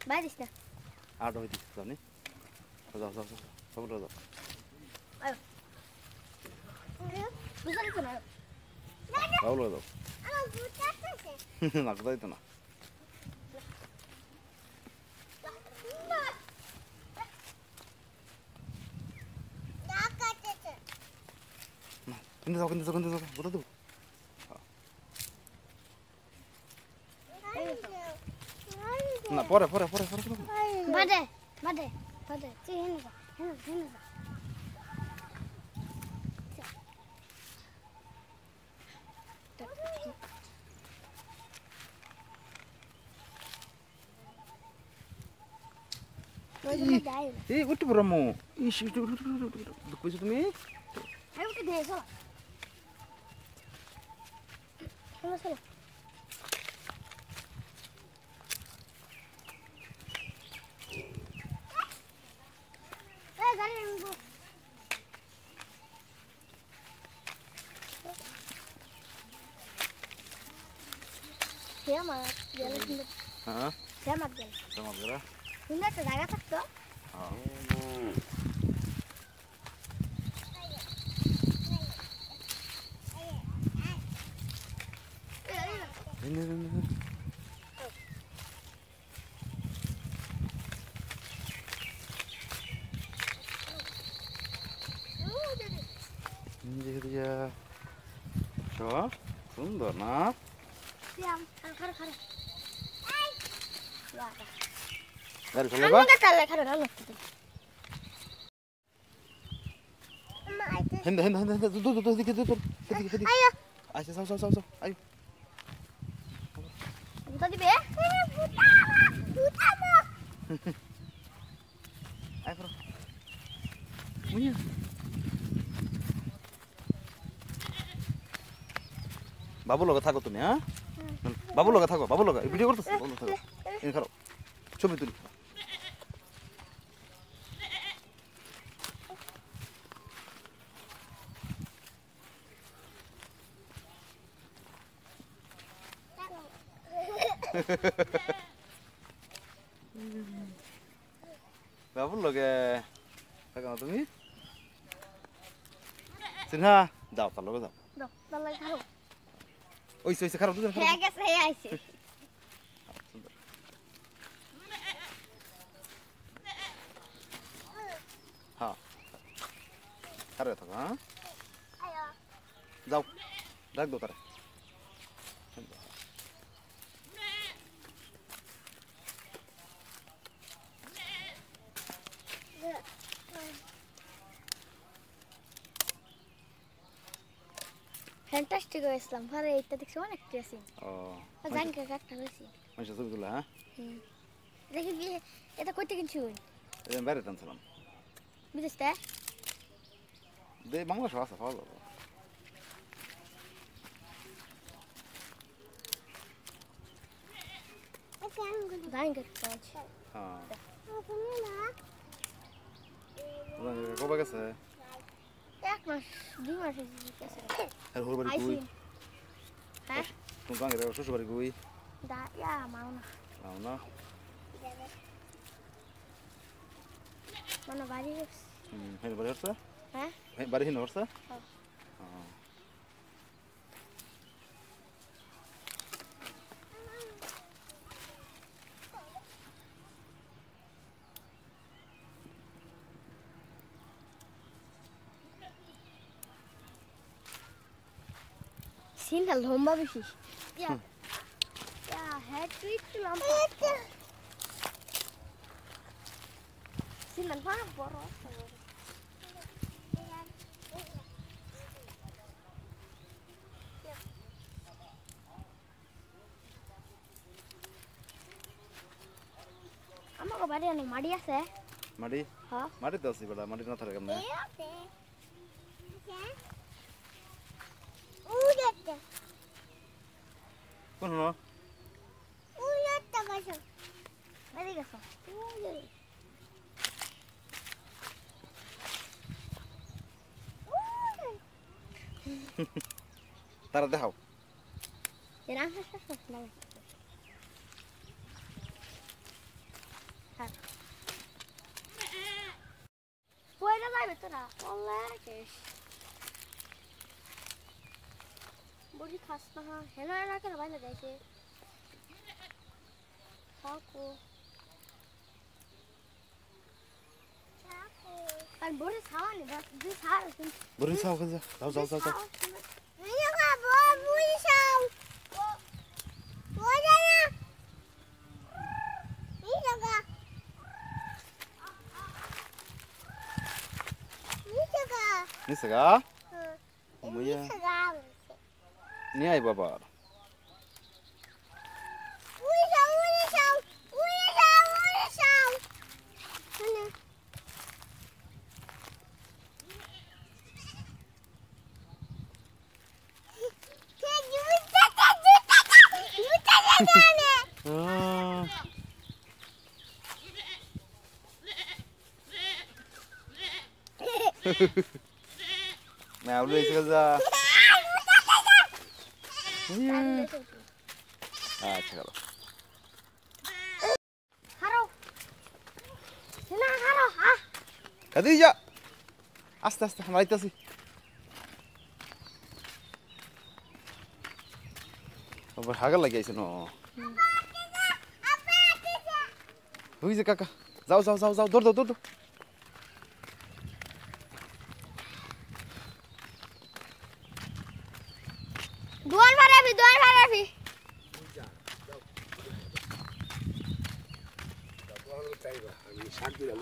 বাইরিস না আট হইতে জানি যাও যাও যাও সব যাও আয় বুঝলি তো না যাও যাও আমার বুঝতে আছে না কোথায় তো না কিন্তু যাও কোথায় দেবো না পরে বাদে বাদে বাদে তুই হেনে যা এই উঠতে পারো মো ইস কইছো তুমি আরে উঠে দে চল চল এই গাড়ি নিবো আমার গেল কিন্তু হ্যাঁ আমার গেল তোমার গেলা কিন্তু একটা জায়গা থাকতো হ্যাঁ সুন্দর না গাড়ি চালাবা হেন্দা দূর এদিকে আচ্ছা যাও আয় আয় করো মুইয়া বাবু লগে থাকো তুমি হ্যাঁ বাবু লগে থাকো ভিডিও করতেছ বাবু লগে থাকো এই খারাপ ছবি তুলি বাবু লগে থাকো না তুমি সিনহা যাও তার লগে যাও ওইসে খারাপ দুজন খারাপ হ্যাঁ খারাপ থাকো হ্যাঁ যাও ডাক দো তারা ফ্যান্টাস্টিক হয়েছিলাম পরে এইটা দেখছি অনেক ক্রেসিং ও জানি কাটটা হয়েছি মানুষ ছবিগুলো হ্যাঁ দেখি কি এটা কইতে কিনছি বাইরে টানছিলাম বিদেশ থেকে বাংলা সহ আছে পাওয়া যাবে জানি কাটটা আছে হ্যাঁ কবে গেছে এক মাস 2 মাস গেছে আর হোর বাড়ি কই হ্যাঁ তুমি গাঙ্গে শ্বশুর বাড়ি কই দা মাওনা না মানে বাড়ি হেন বাড়ি হচ্ছে হ্যাঁ বাড়ি হেন হচ্ছে সিনটা লম্বা বেশি হেড টু একটু লম্বা সিনটা অনেক বড় আমাকে বাড়ি অনেক মাড়ি আছে মাটি হ্যাঁ মাটিতে আছি বেটা মাটি না থাকে কেমনে কোন হলো তারা দেখাও তোরা ওলা কেস বড়ি খাস না হেনা না কেন বাইরে যাইছে কাকু আর বড়ি খাওয়ানি বাস দুই খাও বড়ি খাও খাও যাও যাও যাও এই খাবো বড়ি খাও ওই না এই জায়গা নিসগা মুয়া নি আই বাবা Nào đi xem ra. আচ্ছা গেল হারো না হারো হা খাদিজা আস্তে আস্তে আমরা আইতাছি আবার হাগা লাগাইছে ন ওই যে কাকা যাও যাও যাও যাও দৌড় দৌড় দৌড় দুয়ার মারাবি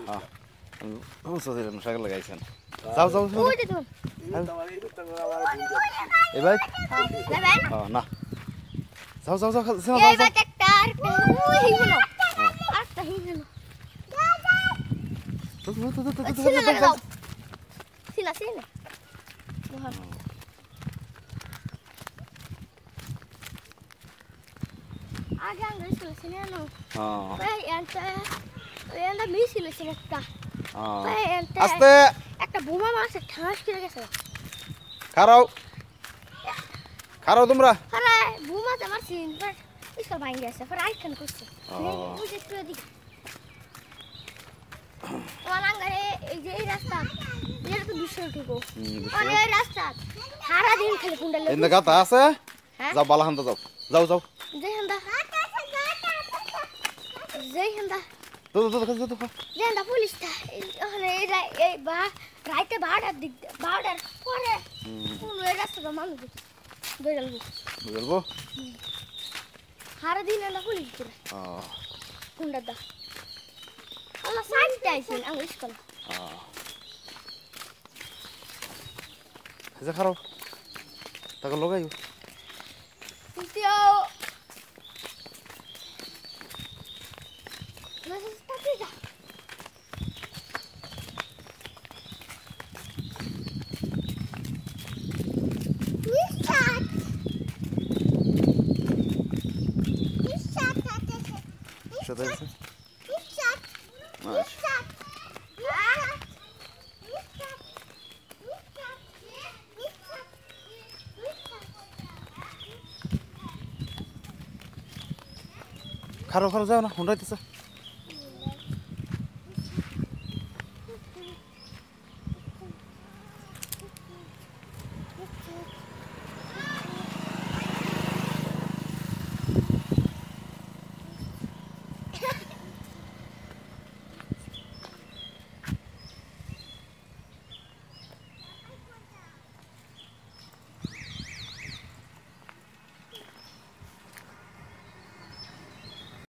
হ্যাঁ সোজা শাক লাগাইছেন যাও যাও ওই যে তুমি এই ভাই নেবেন না যাও যাও যাও এই ভাই একটা ওই হিনো আরেকটা হিনো সিলা আগে আঙ্গুল সিলা নো ভাই এন্ড মিছিল ছিল একটা ভাই আস্তে একটা বোমা মারছে ঠাস করে গেছে খারাও খারাও তোমরা আরে বোমা তো মারছি বাট ইসকা ভাঙ গেছে পর আইখান করছে ওই যে তুই দিক ওলাঙ্গারে এই যে এই রাস্তা এটা তো বিশাল ঠিকো মানে এই রাস্তা সারা দিন খালি কুন্ডা লাগে এন্ড গাতা আছে যাও বালাহান্দা যাও যাও যাও জয় হান্দা তো জেন্দা পুলিশটা ওখানে এই বা রাইতে 12টার দিক 12টার পরে কোন এই রাস্তাটা মানুষ দইরালবো বলবো সারা দিন না পুলিশ ছিল কুন্ডা দা আল্লাহ সাইডটা আইছেন আমি স্কুল যা খারাও তাকে লগাইও তিও Что это? খারো খারো যাও না হুন্ডাইতেছে